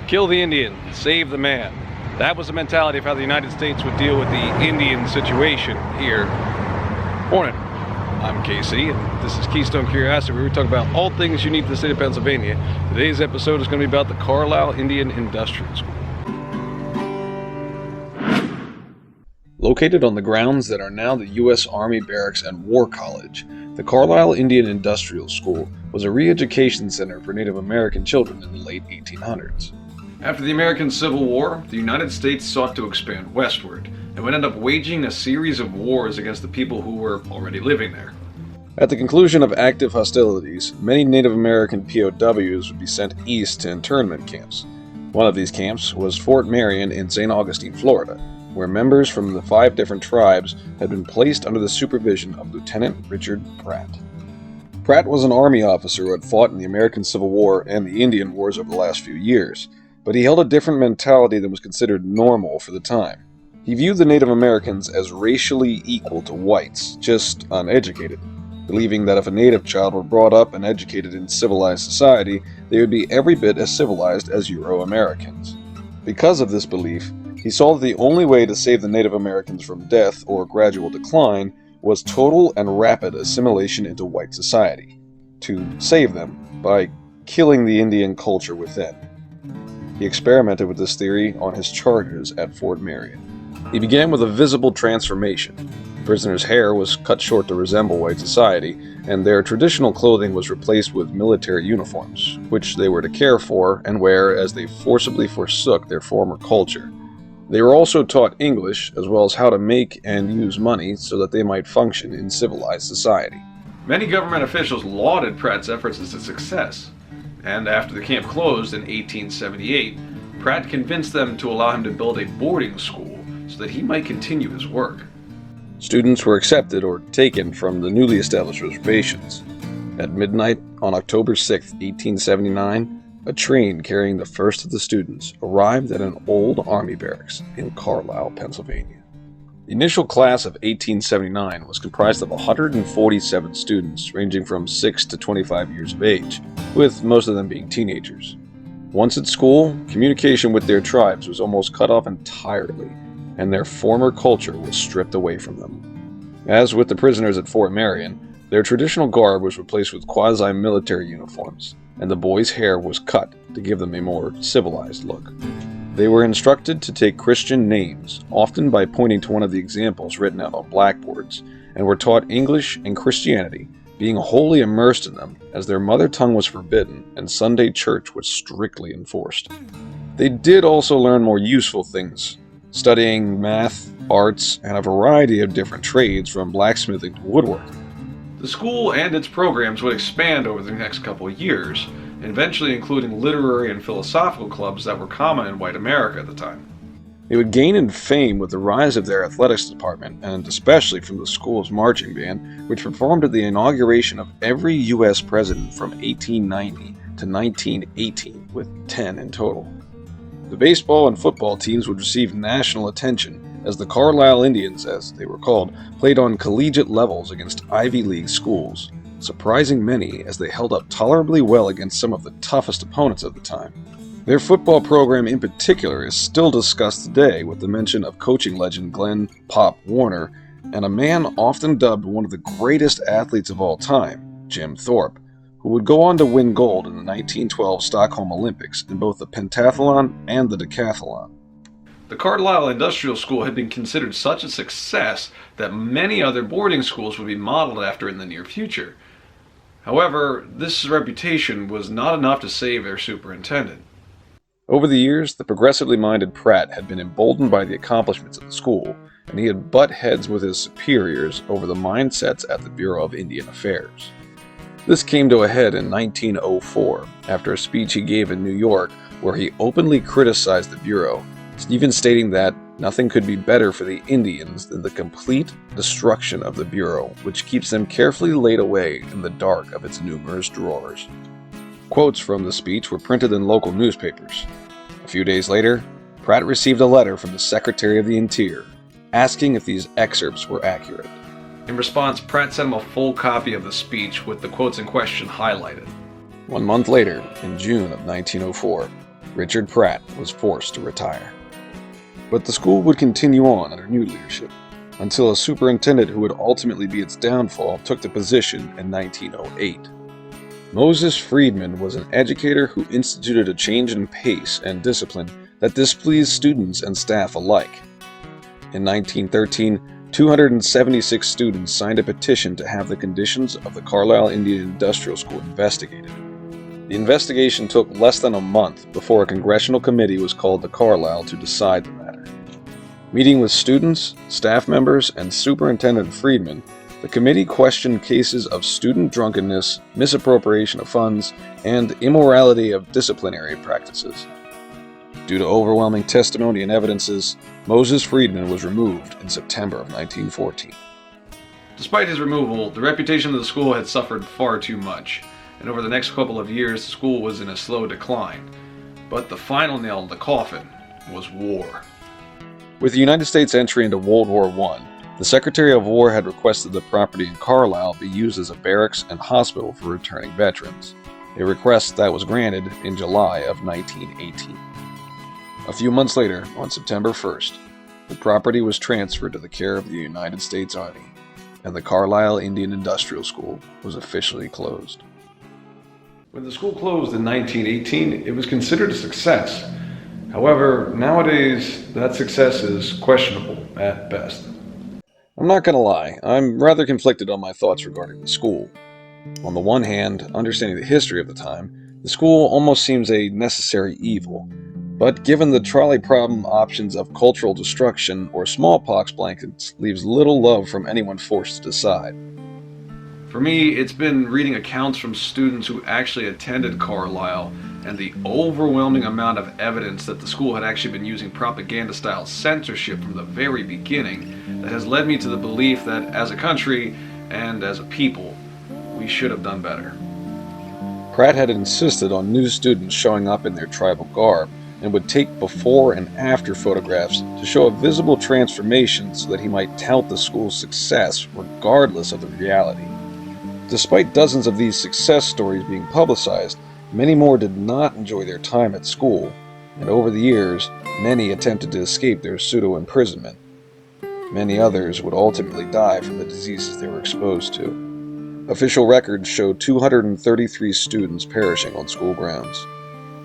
Kill the Indian, save the man. That was the mentality of how the United States would deal with the Indian situation here. Morning, I'm KC, and this is Keystone Curiosity, where we talk about all things unique to the state of Pennsylvania. Today's episode is going to be about the Carlisle Indian Industrial School. Located on the grounds that are now the U.S. Army Barracks and War College, the Carlisle Indian Industrial School was a re-education center for Native American children in the late 1800s. After the American Civil War, the United States sought to expand westward, and would end up waging a series of wars against the people who were already living there. At the conclusion of active hostilities, many Native American POWs would be sent east to internment camps. One of these camps was Fort Marion in St. Augustine, Florida, where members from the 5 different tribes had been placed under the supervision of Lieutenant Richard Pratt. Pratt was an Army officer who had fought in the American Civil War and the Indian Wars over the last few years, but he held a different mentality than was considered normal for the time. He viewed the Native Americans as racially equal to whites, just uneducated, believing that if a Native child were brought up and educated in civilized society, they would be every bit as civilized as Euro-Americans. Because of this belief, he saw that the only way to save the Native Americans from death or gradual decline was total and rapid assimilation into white society, to save them by killing the Indian culture within. He experimented with this theory on his charges at Fort Marion. He began with a visible transformation. Prisoners' hair was cut short to resemble white society, and their traditional clothing was replaced with military uniforms, which they were to care for and wear as they forcibly forsook their former culture. They were also taught English, as well as how to make and use money so that they might function in civilized society. Many government officials lauded Pratt's efforts as a success, and after the camp closed in 1878, Pratt convinced them to allow him to build a boarding school so that he might continue his work. Students were accepted or taken from the newly established reservations. At midnight on October 6, 1879, a train carrying the first of the students arrived at an old army barracks in Carlisle, Pennsylvania. The initial class of 1879 was comprised of 147 students ranging from 6 to 25 years of age, with most of them being teenagers. Once at school, communication with their tribes was almost cut off entirely, and their former culture was stripped away from them. As with the prisoners at Fort Marion, their traditional garb was replaced with quasi-military uniforms, and the boys' hair was cut to give them a more civilized look. They were instructed to take Christian names, often by pointing to one of the examples written out on blackboards, and were taught English and Christianity, being wholly immersed in them, as their mother tongue was forbidden and Sunday church was strictly enforced. They did also learn more useful things, studying math, arts, and a variety of different trades from blacksmithing to woodworking. The school and its programs would expand over the next couple of years, eventually including literary and philosophical clubs that were common in white America at the time. They would gain in fame with the rise of their athletics department, and especially from the school's marching band, which performed at the inauguration of every U.S. president from 1890 to 1918, with 10 in total. The baseball and football teams would receive national attention, as the Carlisle Indians, as they were called, played on collegiate levels against Ivy League schools, surprising many as they held up tolerably well against some of the toughest opponents of the time. Their football program in particular is still discussed today, with the mention of coaching legend Glenn "Pop" Warner, and a man often dubbed one of the greatest athletes of all time, Jim Thorpe, who would go on to win gold in the 1912 Stockholm Olympics in both the pentathlon and the decathlon. The Carlisle Industrial School had been considered such a success that many other boarding schools would be modeled after in the near future. However, this reputation was not enough to save their superintendent. Over the years, the progressively minded Pratt had been emboldened by the accomplishments of the school, and he had butt heads with his superiors over the mindsets at the Bureau of Indian Affairs. This came to a head in 1904, after a speech he gave in New York where he openly criticized the Bureau, even stating that nothing could be better for the Indians than the complete destruction of the Bureau, which keeps them carefully laid away in the dark of its numerous drawers. Quotes from the speech were printed in local newspapers. A few days later, Pratt received a letter from the Secretary of the Interior, asking if these excerpts were accurate. In response, Pratt sent him a full copy of the speech with the quotes in question highlighted. 1 month later, in June of 1904, Richard Pratt was forced to retire. But the school would continue on under new leadership, until a superintendent who would ultimately be its downfall took the position in 1908. Moses Friedman was an educator who instituted a change in pace and discipline that displeased students and staff alike. In 1913, 276 students signed a petition to have the conditions of the Carlisle Indian Industrial School investigated. The investigation took less than a month before a congressional committee was called to Carlisle to decide the matter. Meeting with students, staff members, and Superintendent Friedman, the committee questioned cases of student drunkenness, misappropriation of funds, and immorality of disciplinary practices. Due to overwhelming testimony and evidences, Moses Friedman was removed in September of 1914. Despite his removal, the reputation of the school had suffered far too much, and over the next couple of years the school was in a slow decline. But the final nail in the coffin was war. With the United States' entry into World War I, the Secretary of War had requested the property in Carlisle be used as a barracks and hospital for returning veterans, a request that was granted in July of 1918. A few months later, on September 1st, the property was transferred to the care of the United States Army, and the Carlisle Indian Industrial School was officially closed. When the school closed in 1918, it was considered a success. However, nowadays, that success is questionable at best. I'm not gonna lie, I'm rather conflicted on my thoughts regarding the school. On the one hand, understanding the history of the time, the school almost seems a necessary evil. But given the trolley problem, options of cultural destruction or smallpox blankets leaves little love from anyone forced to decide. For me, it's been reading accounts from students who actually attended Carlisle and the overwhelming amount of evidence that the school had actually been using propaganda-style censorship from the very beginning that has led me to the belief that as a country and as a people, we should have done better. Pratt had insisted on new students showing up in their tribal garb, and would take before and after photographs to show a visible transformation so that he might tout the school's success regardless of the reality. Despite dozens of these success stories being publicized, many more did not enjoy their time at school, and over the years, many attempted to escape their pseudo-imprisonment. Many others would ultimately die from the diseases they were exposed to. Official records show 233 students perishing on school grounds,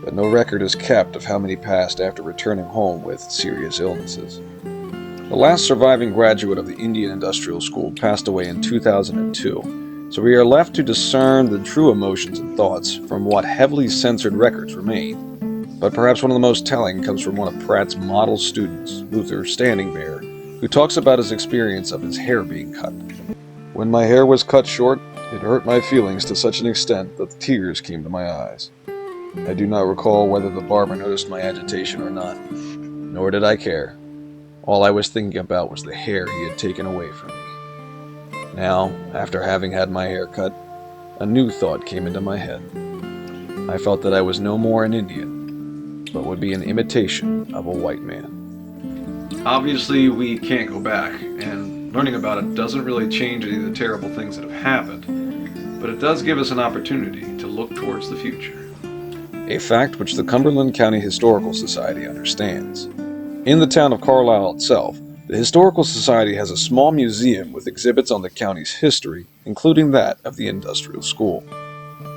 but no record is kept of how many passed after returning home with serious illnesses. The last surviving graduate of the Indian Industrial School passed away in 2002, so we are left to discern the true emotions and thoughts from what heavily censored records remain. But perhaps one of the most telling comes from one of Pratt's model students, Luther Standing Bear, who talks about his experience of his hair being cut. "When my hair was cut short, it hurt my feelings to such an extent that the tears came to my eyes. I do not recall whether the barber noticed my agitation or not, nor did I care. All I was thinking about was the hair he had taken away from me. Now, after having had my hair cut, a new thought came into my head. I felt that I was no more an Indian, but would be an imitation of a white man." Obviously, we can't go back, and learning about it doesn't really change any of the terrible things that have happened, but it does give us an opportunity to look towards the future. A fact which the Cumberland County Historical Society understands. In the town of Carlisle itself, the Historical Society has a small museum with exhibits on the county's history, including that of the industrial school.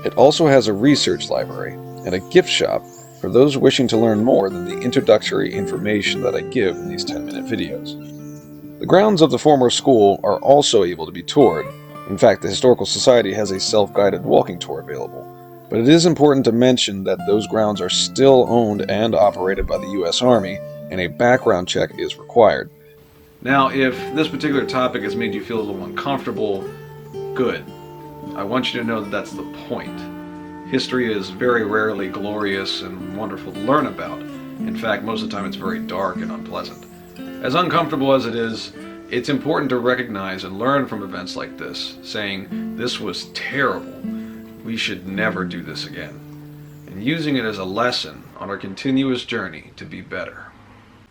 It also has a research library and a gift shop for those wishing to learn more than the introductory information that I give in these 10-minute videos. The grounds of the former school are also able to be toured. In fact, the Historical Society has a self-guided walking tour available. But it is important to mention that those grounds are still owned and operated by the U.S. Army, and a background check is required. Now, if this particular topic has made you feel a little uncomfortable, good. I want you to know that that's the point. History is very rarely glorious and wonderful to learn about. In fact, most of the time it's very dark and unpleasant. As uncomfortable as it is, it's important to recognize and learn from events like this, saying, "This was terrible. We should never do this again," and using it as a lesson on our continuous journey to be better.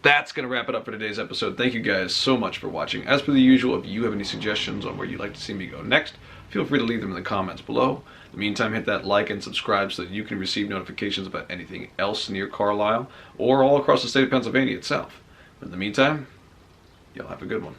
That's going to wrap it up for today's episode. Thank you guys so much for watching. As per the usual, if you have any suggestions on where you'd like to see me go next, feel free to leave them in the comments below. In the meantime, hit that like and subscribe so that you can receive notifications about anything else near Carlisle or all across the state of Pennsylvania itself. But in the meantime, y'all have a good one.